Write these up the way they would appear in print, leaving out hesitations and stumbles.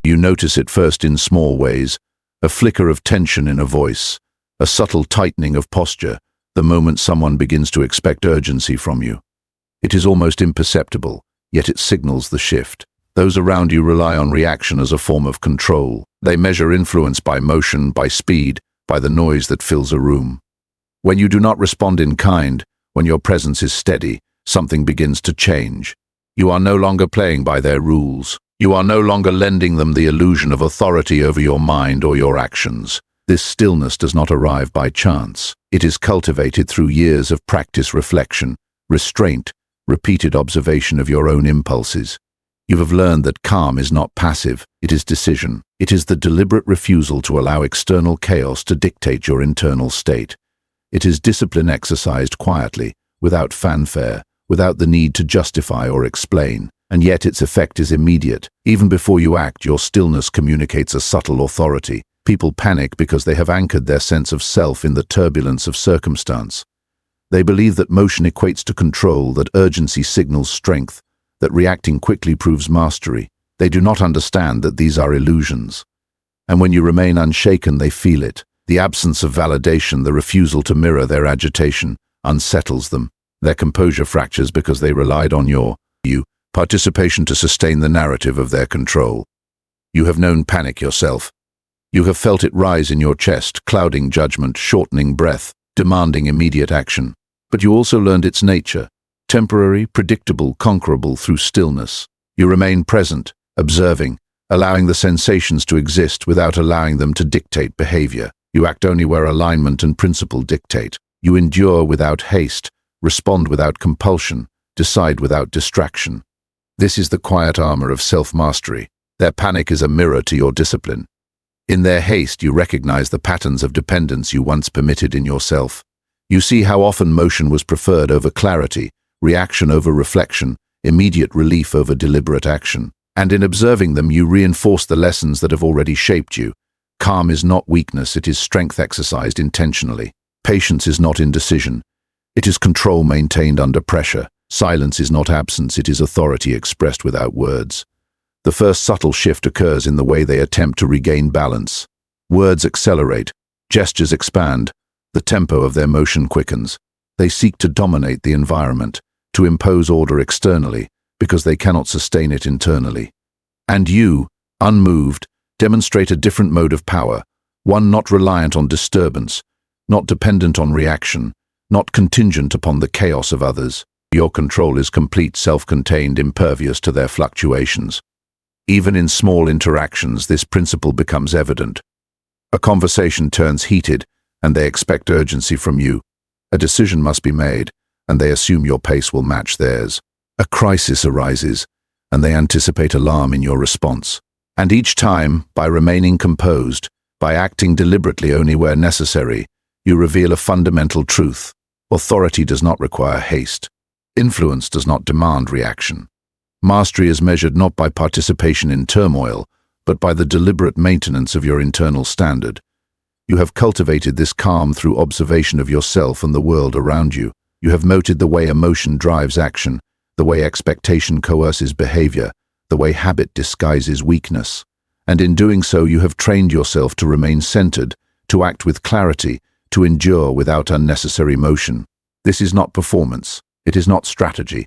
You notice it first in small ways, a flicker of tension in a voice, a subtle tightening of posture, the moment someone begins to expect urgency from you. It is almost imperceptible, yet it signals the shift. Those around you rely on reaction as a form of control. They measure influence by motion, by speed, by the noise that fills a room. When you do not respond in kind, when your presence is steady, something begins to change. You are no longer playing by their rules. You are no longer lending them the illusion of authority over your mind or your actions. This stillness does not arrive by chance. It is cultivated through years of practice, reflection, restraint, repeated observation of your own impulses. You have learned that calm is not passive, it is decision. It is the deliberate refusal to allow external chaos to dictate your internal state. It is discipline exercised quietly, without fanfare, without the need to justify or explain. And yet its effect is immediate. Even before you act, your stillness communicates a subtle authority. People panic because they have anchored their sense of self in the turbulence of circumstance. They believe that motion equates to control, that urgency signals strength, that reacting quickly proves mastery. They do not understand that these are illusions. And when you remain unshaken, they feel it. The absence of validation, the refusal to mirror their agitation, unsettles them. Their composure fractures because they relied on your participation to sustain the narrative of their control. You have known panic yourself. You have felt it rise in your chest, clouding judgment, shortening breath, demanding immediate action. But you also learned its nature, temporary, predictable, conquerable through stillness. You remain present, observing, allowing the sensations to exist without allowing them to dictate behavior. You act only where alignment and principle dictate. You endure without haste, respond without compulsion, decide without distraction. This is the quiet armor of self-mastery. Their panic is a mirror to your discipline. In their haste, you recognize the patterns of dependence you once permitted in yourself. You see how often motion was preferred over clarity, reaction over reflection, immediate relief over deliberate action. And in observing them, you reinforce the lessons that have already shaped you. Calm is not weakness, it is strength exercised intentionally. Patience is not indecision. It is control maintained under pressure. Silence is not absence, it is authority expressed without words. The first subtle shift occurs in the way they attempt to regain balance. Words accelerate, gestures expand, the tempo of their motion quickens. They seek to dominate the environment, to impose order externally, because they cannot sustain it internally. And you, unmoved, demonstrate a different mode of power, one not reliant on disturbance, not dependent on reaction, not contingent upon the chaos of others. Your control is complete, self-contained, impervious to their fluctuations. Even in small interactions, this principle becomes evident. A conversation turns heated, and they expect urgency from you. A decision must be made, and they assume your pace will match theirs. A crisis arises, and they anticipate alarm in your response. And each time, by remaining composed, by acting deliberately only where necessary, you reveal a fundamental truth. Authority does not require haste. Influence does not demand reaction. Mastery is measured not by participation in turmoil, but by the deliberate maintenance of your internal standard. You have cultivated this calm through observation of yourself and the world around you. You have noted the way emotion drives action, the way expectation coerces behavior, the way habit disguises weakness. And in doing so, you have trained yourself to remain centered, to act with clarity, to endure without unnecessary motion. This is not performance. It is not strategy.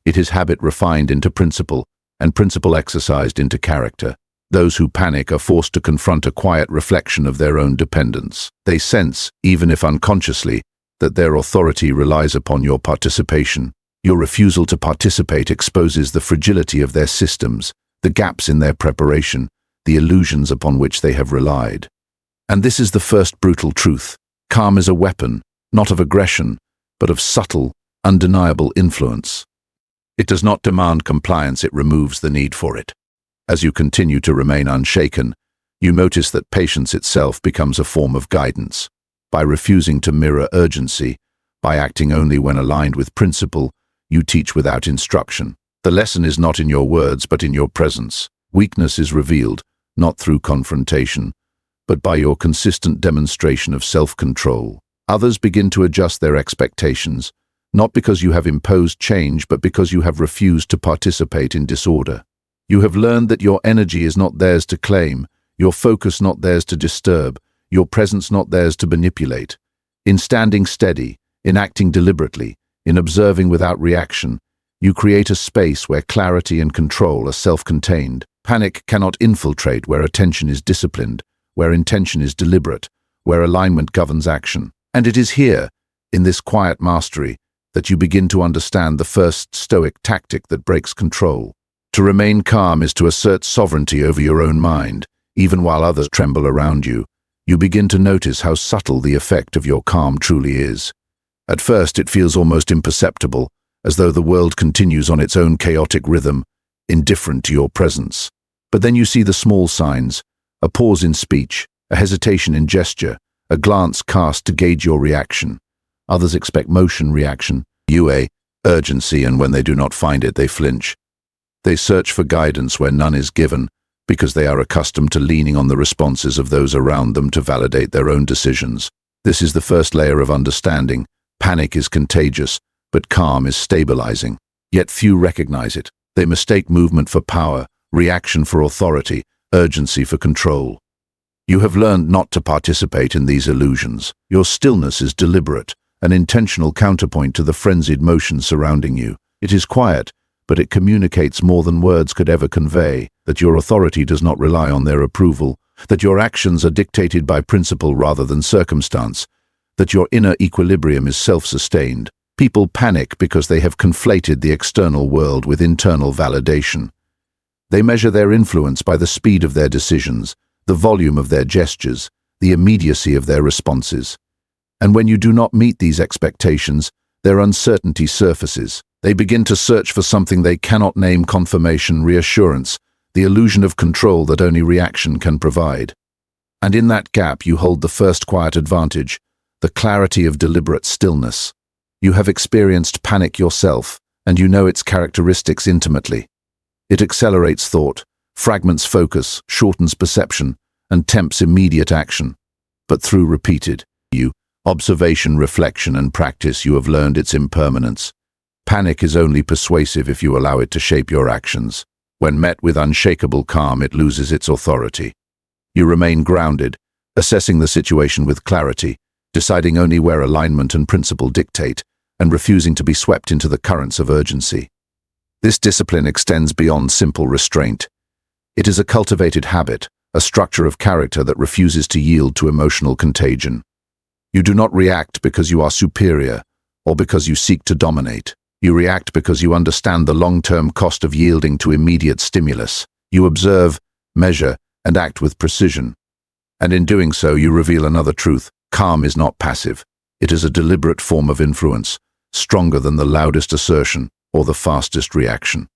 It is habit refined into principle, and principle exercised into character. Those who panic are forced to confront a quiet reflection of their own dependence. They sense, even if unconsciously, that their authority relies upon your participation. Your refusal to participate exposes the fragility of their systems, the gaps in their preparation, the illusions upon which they have relied. And this is the first brutal truth. Calm is a weapon, not of aggression, but of subtle, undeniable influence. It does not demand compliance, it removes the need for it. As you continue to remain unshaken, you notice that patience itself becomes a form of guidance. By refusing to mirror urgency, by acting only when aligned with principle, you teach without instruction. The lesson is not in your words, but in your presence. Weakness is revealed, not through confrontation, but by your consistent demonstration of self-control. Others begin to adjust their expectations, not because you have imposed change, but because you have refused to participate in disorder. You have learned that your energy is not theirs to claim, your focus not theirs to disturb, your presence not theirs to manipulate. In standing steady, in acting deliberately, in observing without reaction, you create a space where clarity and control are self-contained. Panic cannot infiltrate where attention is disciplined, where intention is deliberate, where alignment governs action. And it is here, in this quiet mastery, that you begin to understand the first Stoic tactic that breaks control. To remain calm is to assert sovereignty over your own mind, even while others tremble around you. You begin to notice how subtle the effect of your calm truly is. At first it feels almost imperceptible, as though the world continues on its own chaotic rhythm, indifferent to your presence. But then you see the small signs, a pause in speech, a hesitation in gesture, a glance cast to gauge your reaction. Others expect motion reaction, you urgency, and when they do not find it, they flinch. They search for guidance where none is given, because they are accustomed to leaning on the responses of those around them to validate their own decisions. This is the first layer of understanding. Panic is contagious, but calm is stabilizing. Yet few recognize it. They mistake movement for power, reaction for authority, urgency for control. You have learned not to participate in these illusions. Your stillness is deliberate, an intentional counterpoint to the frenzied motion surrounding you. It is quiet, but it communicates more than words could ever convey, that your authority does not rely on their approval, that your actions are dictated by principle rather than circumstance, that your inner equilibrium is self-sustained. People panic because they have conflated the external world with internal validation. They measure their influence by the speed of their decisions, the volume of their gestures, the immediacy of their responses. And when you do not meet these expectations, their uncertainty surfaces. They begin to search for something they cannot name: confirmation, reassurance, the illusion of control that only reaction can provide. And in that gap you hold the first quiet advantage, the clarity of deliberate stillness. You have experienced panic yourself, and you know its characteristics intimately. It accelerates thought, fragments focus, shortens perception, and tempts immediate action. But through repeated observation, reflection, and practice, you have learned its impermanence. Panic is only persuasive if you allow it to shape your actions. When met with unshakable calm, it loses its authority. You remain grounded, assessing the situation with clarity, deciding only where alignment and principle dictate, and refusing to be swept into the currents of urgency. This discipline extends beyond simple restraint. It is a cultivated habit, a structure of character that refuses to yield to emotional contagion. You do not react because you are superior or because you seek to dominate. You react because you understand the long-term cost of yielding to immediate stimulus. You observe, measure, and act with precision. And in doing so, you reveal another truth. Calm is not passive. It is a deliberate form of influence, stronger than the loudest assertion or the fastest reaction.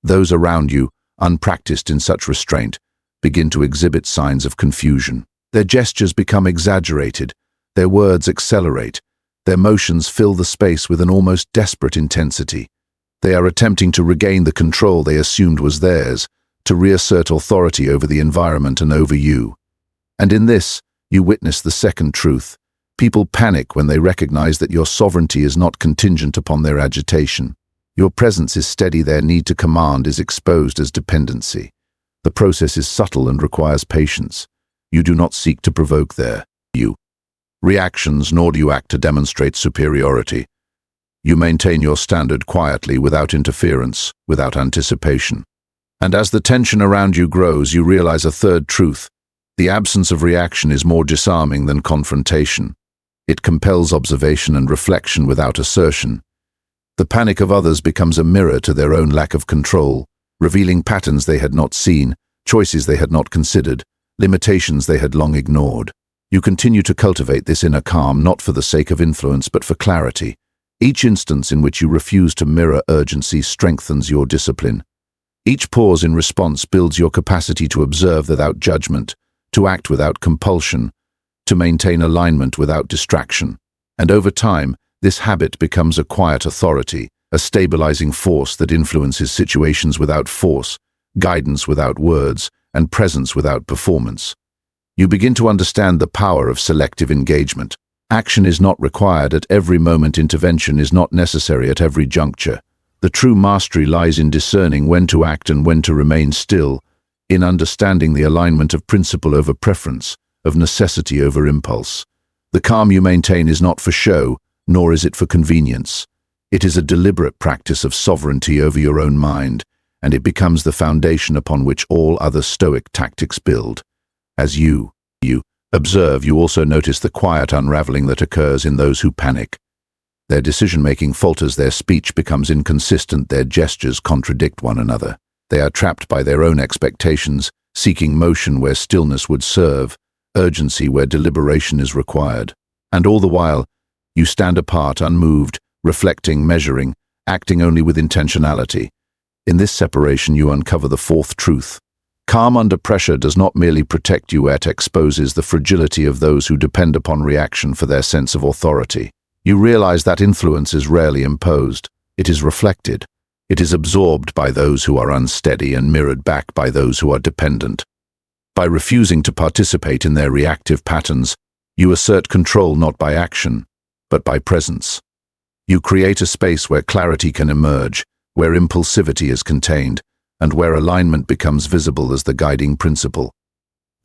Those around you, unpracticed in such restraint, begin to exhibit signs of confusion. Their gestures become exaggerated, their words accelerate, their motions fill the space with an almost desperate intensity. They are attempting to regain the control they assumed was theirs, to reassert authority over the environment and over you. And in this, you witness the second truth. People panic when they recognize that your sovereignty is not contingent upon their agitation. Your presence is steady, their need to command is exposed as dependency. The process is subtle and requires patience. You do not seek to provoke their reactions, nor do you act to demonstrate superiority. You maintain your standard quietly, without interference, without anticipation. And as the tension around you grows, you realize a third truth. The absence of reaction is more disarming than confrontation. It compels observation and reflection without assertion. The panic of others becomes a mirror to their own lack of control, revealing patterns they had not seen, choices they had not considered, limitations they had long ignored. You continue to cultivate this inner calm, not for the sake of influence, but for clarity. Each instance in which you refuse to mirror urgency strengthens your discipline. Each pause in response builds your capacity to observe without judgment, to act without compulsion, to maintain alignment without distraction. And over time, this habit becomes a quiet authority, a stabilizing force that influences situations without force, guidance without words, and presence without performance. You begin to understand the power of selective engagement. Action is not required at every moment, intervention is not necessary at every juncture. The true mastery lies in discerning when to act and when to remain still, in understanding the alignment of principle over preference, of necessity over impulse. The calm you maintain is not for show, nor is it for convenience. It is a deliberate practice of sovereignty over your own mind, and it becomes the foundation upon which all other Stoic tactics build. As you observe, you also notice the quiet unraveling that occurs in those who panic. Their decision-making falters, their speech becomes inconsistent, their gestures contradict one another. They are trapped by their own expectations, seeking motion where stillness would serve, urgency where deliberation is required. And all the while, you stand apart, unmoved, reflecting, measuring, acting only with intentionality. In this separation you uncover the fourth truth. Calm under pressure does not merely protect you, it exposes the fragility of those who depend upon reaction for their sense of authority. You realize that influence is rarely imposed. It is reflected. It is absorbed by those who are unsteady and mirrored back by those who are dependent. By refusing to participate in their reactive patterns, you assert control not by action, but by presence. You create a space where clarity can emerge, where impulsivity is contained, and where alignment becomes visible as the guiding principle.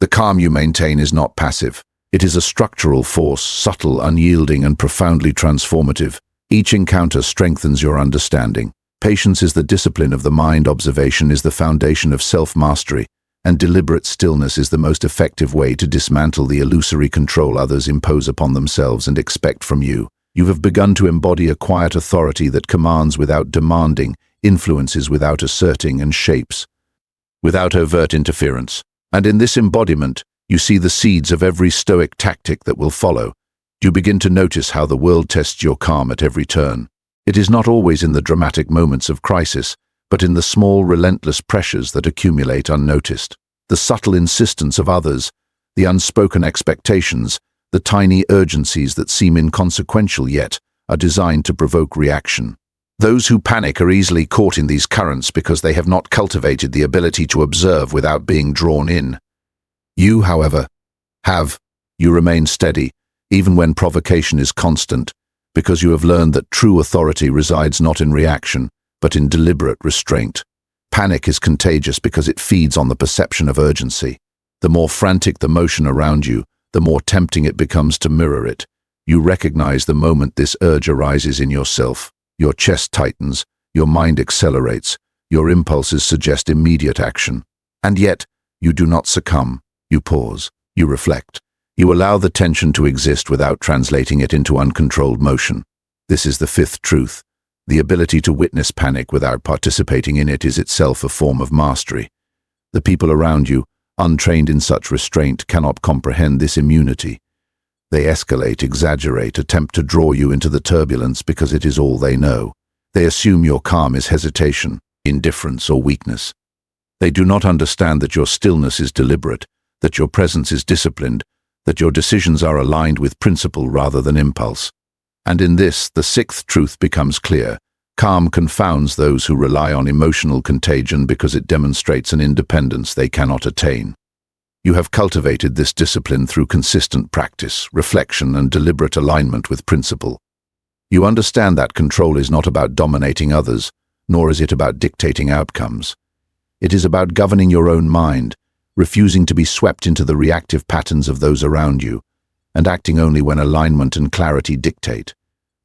The calm you maintain is not passive. It is a structural force, subtle, unyielding, and profoundly transformative. Each encounter strengthens your understanding. Patience is the discipline of the mind, observation is the foundation of self-mastery, and deliberate stillness is the most effective way to dismantle the illusory control others impose upon themselves and expect from you. You have begun to embody a quiet authority that commands without demanding, influences without asserting, and shapes without overt interference. And in this embodiment, you see the seeds of every Stoic tactic that will follow. You begin to notice how the world tests your calm at every turn. It is not always in the dramatic moments of crisis, but in the small, relentless pressures that accumulate unnoticed. The subtle insistence of others, the unspoken expectations, the tiny urgencies that seem inconsequential yet are designed to provoke reaction. Those who panic are easily caught in these currents because they have not cultivated the ability to observe without being drawn in. You, however, you remain steady, even when provocation is constant, because you have learned that true authority resides not in reaction, but in deliberate restraint. Panic is contagious because it feeds on the perception of urgency. The more frantic the motion around you, the more tempting it becomes to mirror it. You recognize the moment this urge arises in yourself. Your chest tightens, your mind accelerates, your impulses suggest immediate action. And yet, you do not succumb. You pause, you reflect. You allow the tension to exist without translating it into uncontrolled motion. This is the fifth truth. The ability to witness panic without participating in it is itself a form of mastery. The people around you, untrained in such restraint, cannot comprehend this immunity. They escalate, exaggerate, attempt to draw you into the turbulence because it is all they know. They assume your calm is hesitation, indifference, or weakness. They do not understand that your stillness is deliberate, that your presence is disciplined, that your decisions are aligned with principle rather than impulse. And in this, the sixth truth becomes clear. Calm confounds those who rely on emotional contagion because it demonstrates an independence they cannot attain. You have cultivated this discipline through consistent practice, reflection, and deliberate alignment with principle. You understand that control is not about dominating others, nor is it about dictating outcomes. It is about governing your own mind, refusing to be swept into the reactive patterns of those around you, and acting only when alignment and clarity dictate.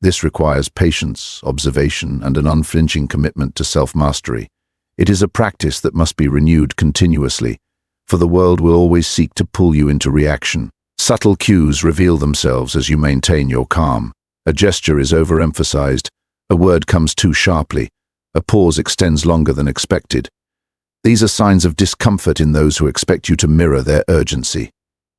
This requires patience, observation, and an unflinching commitment to self-mastery. It is a practice that must be renewed continuously, for the world will always seek to pull you into reaction. Subtle cues reveal themselves as you maintain your calm. A gesture is overemphasized, a word comes too sharply, a pause extends longer than expected. These are signs of discomfort in those who expect you to mirror their urgency.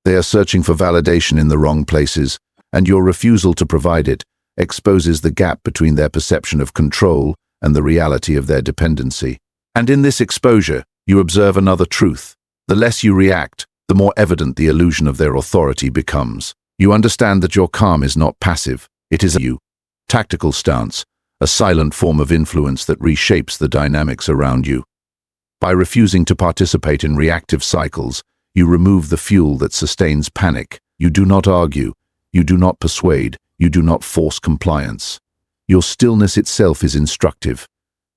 They are searching for validation in the wrong places, and your refusal to provide it exposes the gap between their perception of control and the reality of their dependency. And in this exposure, you observe another truth. The less you react, the more evident the illusion of their authority becomes. You understand that your calm is not passive, it is a tactical stance, a silent form of influence that reshapes the dynamics around you. By refusing to participate in reactive cycles, you remove the fuel that sustains panic. You do not argue, you do not persuade, you do not force compliance. Your stillness itself is instructive.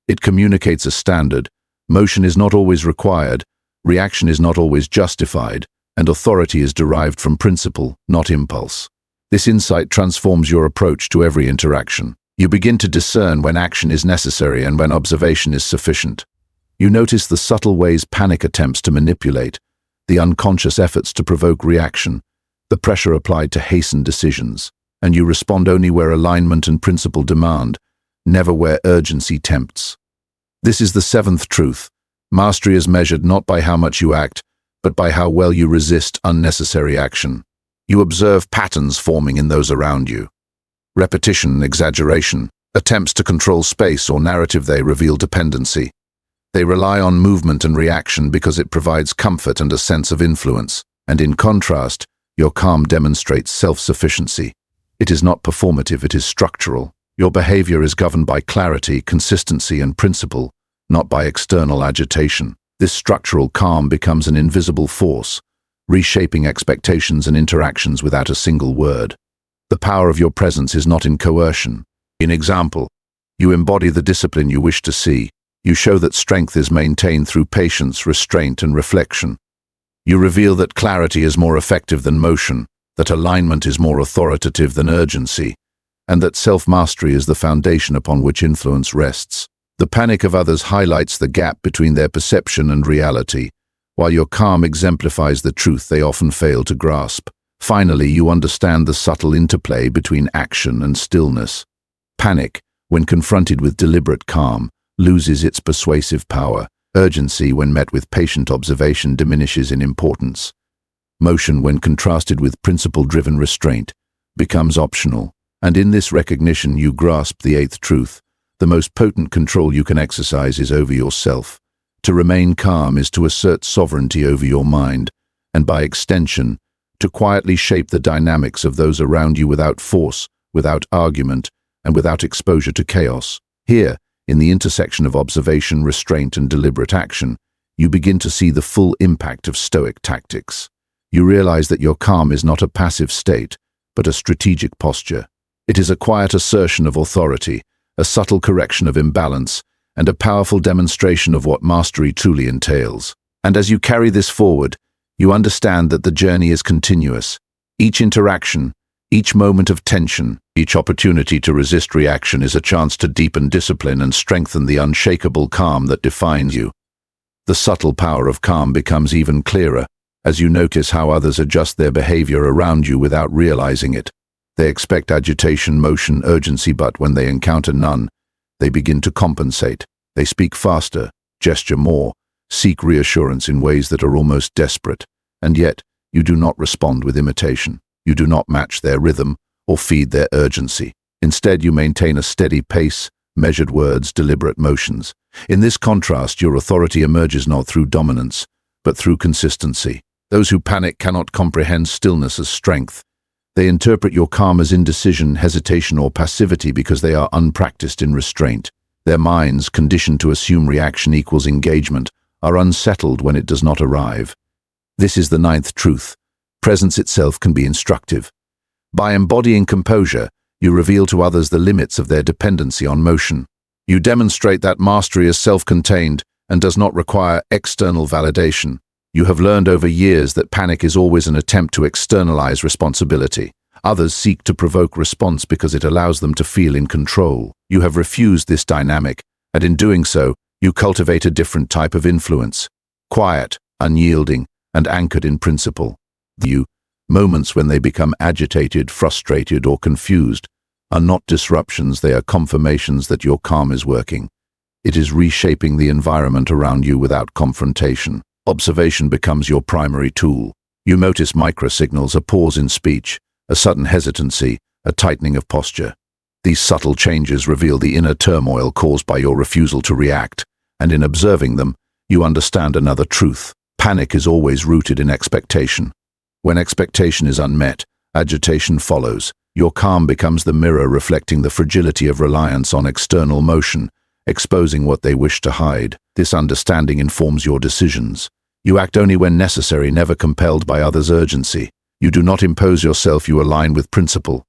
It communicates a standard. Motion is not always required, reaction is not always justified, and authority is derived from principle, not impulse. This insight transforms your approach to every interaction. You begin to discern when action is necessary and when observation is sufficient. You notice the subtle ways panic attempts to manipulate, the unconscious efforts to provoke reaction, the pressure applied to hasten decisions, and you respond only where alignment and principle demand, never where urgency tempts. This is the seventh truth. Mastery is measured not by how much you act, but by how well you resist unnecessary action. You observe patterns forming in those around you. Repetition, exaggeration, attempts to control space or narrative, they reveal dependency. They rely on movement and reaction because it provides comfort and a sense of influence, and in contrast, your calm demonstrates self-sufficiency. It is not performative, it is structural. Your behavior is governed by clarity, consistency, and principle, not by external agitation. This structural calm becomes an invisible force, reshaping expectations and interactions without a single word. The power of your presence is not in coercion. In example, you embody the discipline you wish to see. You show that strength is maintained through patience, restraint, and reflection. You reveal that clarity is more effective than motion, that alignment is more authoritative than urgency, and that self-mastery is the foundation upon which influence rests. The panic of others highlights the gap between their perception and reality, while your calm exemplifies the truth they often fail to grasp. Finally, you understand the subtle interplay between action and stillness. Panic, when confronted with deliberate calm, loses its persuasive power. Urgency, when met with patient observation, diminishes in importance. Motion, when contrasted with principle-driven restraint, becomes optional. And in this recognition you grasp the eighth truth. The most potent control you can exercise is over yourself. To remain calm is to assert sovereignty over your mind, and by extension, to quietly shape the dynamics of those around you without force, without argument, and without exposure to chaos. Here, in the intersection of observation, restraint, and deliberate action, you begin to see the full impact of Stoic tactics. You realize that your calm is not a passive state, but a strategic posture. It is a quiet assertion of authority, a subtle correction of imbalance, and a powerful demonstration of what mastery truly entails. And as you carry this forward, you understand that the journey is continuous. Each interaction, each moment of tension, each opportunity to resist reaction is a chance to deepen discipline and strengthen the unshakable calm that defines you. The subtle power of calm becomes even clearer as you notice how others adjust their behavior around you without realizing it. They expect agitation, motion, urgency, but when they encounter none, they begin to compensate. They speak faster, gesture more, seek reassurance in ways that are almost desperate, and yet you do not respond with imitation. You do not match their rhythm or feed their urgency. Instead, you maintain a steady pace, measured words, deliberate motions. In this contrast, your authority emerges not through dominance, but through consistency. Those who panic cannot comprehend stillness as strength. They interpret your calm as indecision, hesitation, or passivity because they are unpracticed in restraint. Their minds, conditioned to assume reaction equals engagement, are unsettled when it does not arrive. This is the ninth truth. Presence itself can be instructive. By embodying composure, you reveal to others the limits of their dependency on motion. You demonstrate that mastery is self-contained and does not require external validation. You have learned over years that panic is always an attempt to externalize responsibility. Others seek to provoke response because it allows them to feel in control. You have refused this dynamic, and in doing so, you cultivate a different type of influence. Quiet, unyielding, and anchored in principle. Moments when they become agitated, frustrated, or confused are not disruptions, they are confirmations that your calm is working. It is reshaping the environment around you without confrontation. Observation becomes your primary tool. You notice microsignals, a pause in speech, a sudden hesitancy, a tightening of posture. These subtle changes reveal the inner turmoil caused by your refusal to react, and in observing them, you understand another truth. Panic is always rooted in expectation. When expectation is unmet, agitation follows. Your calm becomes the mirror reflecting the fragility of reliance on external motion, exposing what they wish to hide. This understanding informs your decisions. You act only when necessary, never compelled by others' urgency. You do not impose yourself, you align with principle.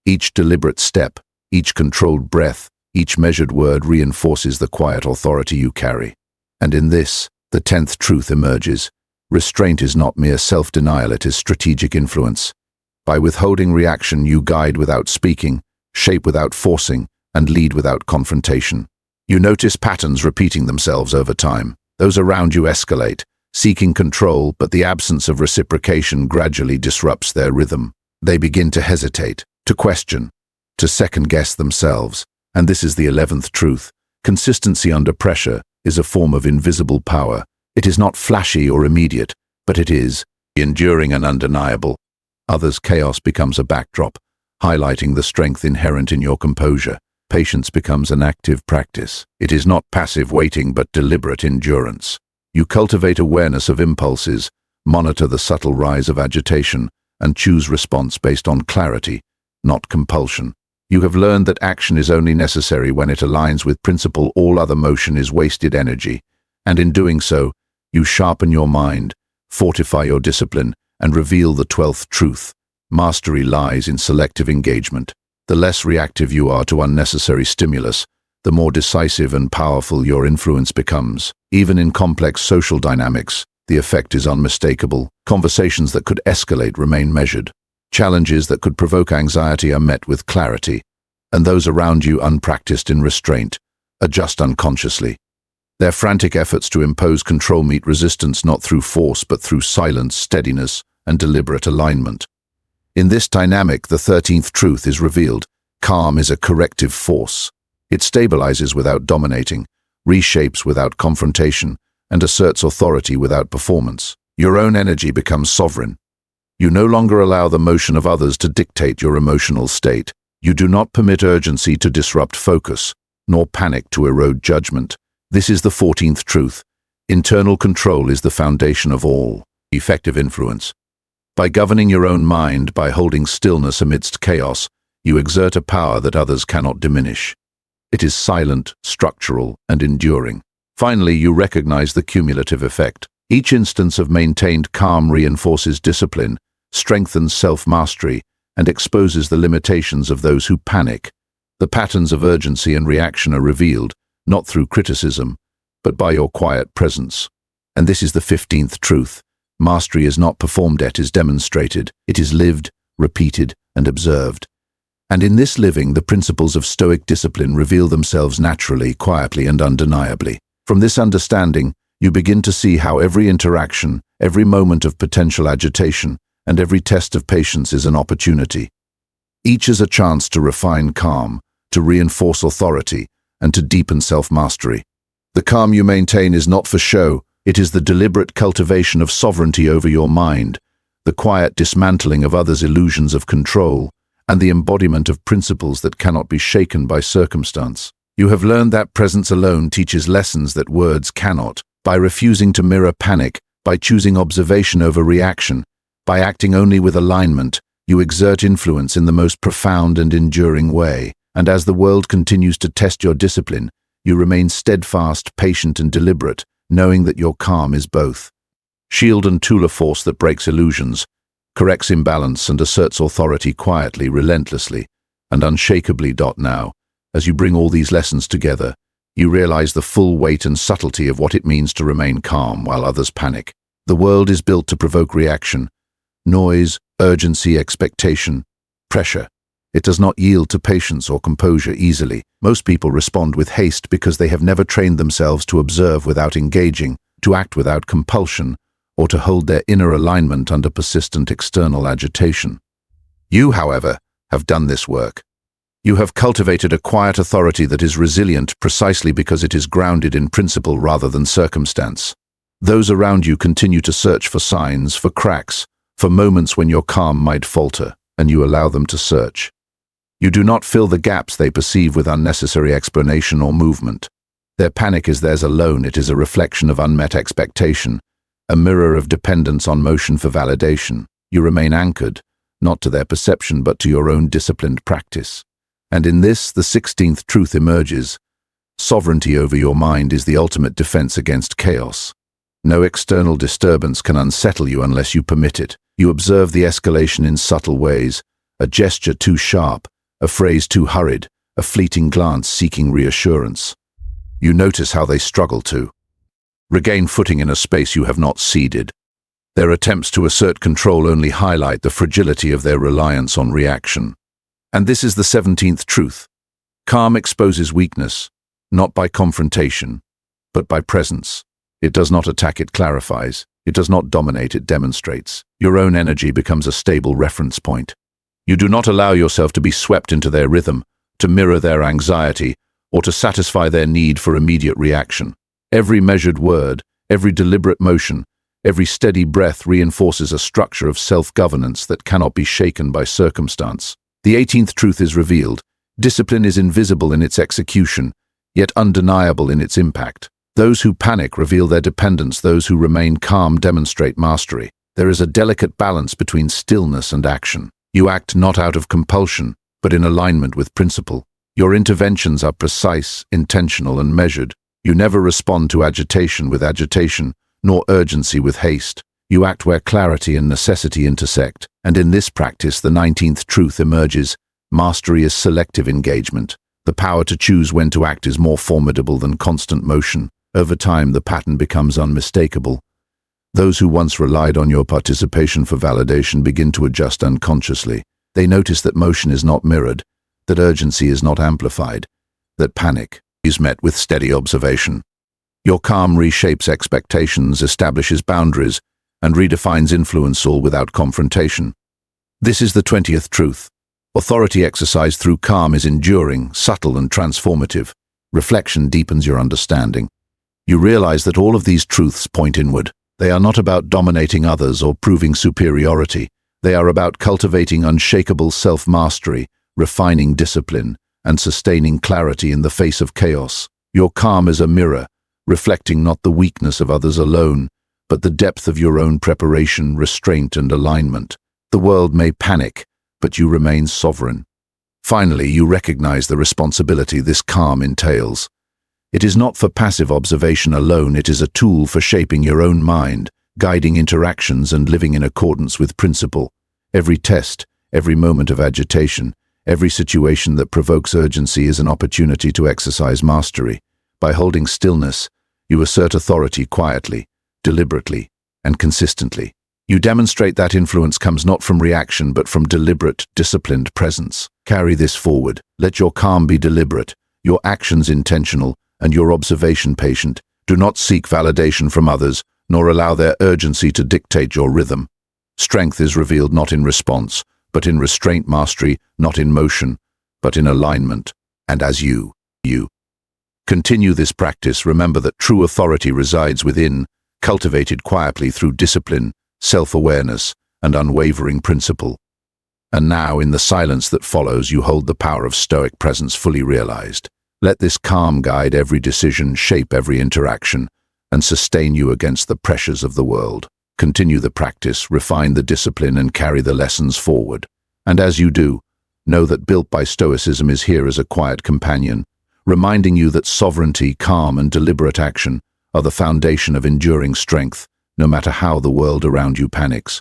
Each deliberate step, each controlled breath, Each measured word reinforces the quiet authority you carry. And in this, the 10th truth emerges. Restraint is not mere self-denial, it is strategic influence. By withholding reaction, you guide without speaking, shape without forcing, and lead without confrontation. You notice patterns repeating themselves over time. Those around you escalate, seeking control, but the absence of reciprocation gradually disrupts their rhythm. They begin to hesitate, to question, to second-guess themselves. And this is the 11th truth. Consistency under pressure is a form of invisible power. It is not flashy or immediate, but it is enduring and undeniable. Others' chaos becomes a backdrop, highlighting the strength inherent in your composure. Patience becomes an active practice. It is not passive waiting, but deliberate endurance. You cultivate awareness of impulses, monitor the subtle rise of agitation, and choose response based on clarity, not compulsion. You have learned that action is only necessary when it aligns with principle. All other motion is wasted energy, and in doing so, you sharpen your mind, fortify your discipline, and reveal the 12th truth. Mastery lies in selective engagement. The less reactive you are to unnecessary stimulus, the more decisive and powerful your influence becomes. Even in complex social dynamics, the effect is unmistakable. Conversations that could escalate remain measured. Challenges that could provoke anxiety are met with clarity, and those around you, unpracticed in restraint, adjust unconsciously. Their frantic efforts to impose control meet resistance not through force but through silence, steadiness, and deliberate alignment. In this dynamic, the 13th truth is revealed. Calm is a corrective force. It stabilizes without dominating, reshapes without confrontation, and asserts authority without performance. Your own energy becomes sovereign. You no longer allow the motion of others to dictate your emotional state. You do not permit urgency to disrupt focus, nor panic to erode judgment. This is the 14th truth. Internal control is the foundation of all effective influence. By governing your own mind, by holding stillness amidst chaos, you exert a power that others cannot diminish. It is silent, structural, and enduring. Finally, you recognize the cumulative effect. Each instance of maintained calm reinforces discipline, strengthens self-mastery, and exposes the limitations of those who panic. The patterns of urgency and reaction are revealed, not through criticism, but by your quiet presence. And this is the 15th truth. Mastery is not performed, it is demonstrated. It is lived, repeated, and observed. And in this living, the principles of Stoic discipline reveal themselves naturally, quietly, and undeniably. From this understanding, you begin to see how every interaction, every moment of potential agitation, and every test of patience is an opportunity. Each is a chance to refine calm, to reinforce authority, and to deepen self-mastery. The calm you maintain is not for show, it is the deliberate cultivation of sovereignty over your mind, the quiet dismantling of others' illusions of control, and the embodiment of principles that cannot be shaken by circumstance. You have learned that presence alone teaches lessons that words cannot. By refusing to mirror panic, by choosing observation over reaction, by acting only with alignment, you exert influence in the most profound and enduring way. And as the world continues to test your discipline, you remain steadfast, patient, and deliberate, knowing that your calm is both shield and tool, a force that breaks illusions, corrects imbalance, and asserts authority quietly, relentlessly, and unshakably. Now, as you bring all these lessons together, you realize the full weight and subtlety of what it means to remain calm while others panic. The world is built to provoke reaction, noise, urgency, expectation, pressure. It does not yield to patience or composure easily. Most people respond with haste because they have never trained themselves to observe without engaging, to act without compulsion, or to hold their inner alignment under persistent external agitation. You, however, have done this work. You have cultivated a quiet authority that is resilient precisely because it is grounded in principle rather than circumstance. Those around you continue to search for signs, for cracks, for moments when your calm might falter, and you allow them to search. You do not fill the gaps they perceive with unnecessary explanation or movement. Their panic is theirs alone. It is a reflection of unmet expectation, a mirror of dependence on motion for validation. You remain anchored, not to their perception but to your own disciplined practice. And in this, the 16th truth emerges. Sovereignty over your mind is the ultimate defense against chaos. No external disturbance can unsettle you unless you permit it. You observe the escalation in subtle ways, a gesture too sharp, a phrase too hurried, a fleeting glance seeking reassurance. You notice how they struggle to regain footing in a space you have not ceded. Their attempts to assert control only highlight the fragility of their reliance on reaction. And this is the 17th truth. Calm exposes weakness, not by confrontation, but by presence. It does not attack, it clarifies. It does not dominate, it demonstrates. Your own energy becomes a stable reference point. You do not allow yourself to be swept into their rhythm, to mirror their anxiety, or to satisfy their need for immediate reaction. Every measured word, every deliberate motion, every steady breath reinforces a structure of self-governance that cannot be shaken by circumstance. The 18th truth is revealed. Discipline is invisible in its execution, yet undeniable in its impact. Those who panic reveal their dependence, those who remain calm demonstrate mastery. There is a delicate balance between stillness and action. You act not out of compulsion, but in alignment with principle. Your interventions are precise, intentional, and measured. You never respond to agitation with agitation, nor urgency with haste. You act where clarity and necessity intersect. And in this practice, the 19th truth emerges. Mastery is selective engagement. The power to choose when to act is more formidable than constant motion. Over time, the pattern becomes unmistakable. Those who once relied on your participation for validation begin to adjust unconsciously. They notice that motion is not mirrored, that urgency is not amplified, that panic is met with steady observation. Your calm reshapes expectations, establishes boundaries, and redefines influence, all without confrontation. This is the 20th truth. Authority exercised through calm is enduring, subtle, and transformative. Reflection deepens your understanding. You realize that all of these truths point inward. They are not about dominating others or proving superiority. They are about cultivating unshakable self-mastery, refining discipline, and sustaining clarity in the face of chaos. Your calm is a mirror, reflecting not the weakness of others alone, but the depth of your own preparation, restraint, and alignment. The world may panic, but you remain sovereign. Finally, you recognize the responsibility this calm entails. It is not for passive observation alone, it is a tool for shaping your own mind, guiding interactions, and living in accordance with principle. Every test, every moment of agitation, every situation that provokes urgency is an opportunity to exercise mastery. By holding stillness, you assert authority quietly, deliberately, and consistently. You demonstrate that influence comes not from reaction but from deliberate, disciplined presence. Carry this forward. Let your calm be deliberate, your actions intentional, and your observation patient. Do not seek validation from others, nor allow their urgency to dictate your rhythm. Strength is revealed not in response, but in restraint, mastery, not in motion, but in alignment. And as you continue this practice, remember that true authority resides within, cultivated quietly through discipline, self-awareness, and unwavering principle. And now, in the silence that follows, you hold the power of Stoic presence fully realized. Let this calm guide every decision, shape every interaction, and sustain you against the pressures of the world. Continue the practice, refine the discipline, and carry the lessons forward. And as you do, know that Built by Stoicism is here as a quiet companion, reminding you that sovereignty, calm, and deliberate action are the foundation of enduring strength, no matter how the world around you panics.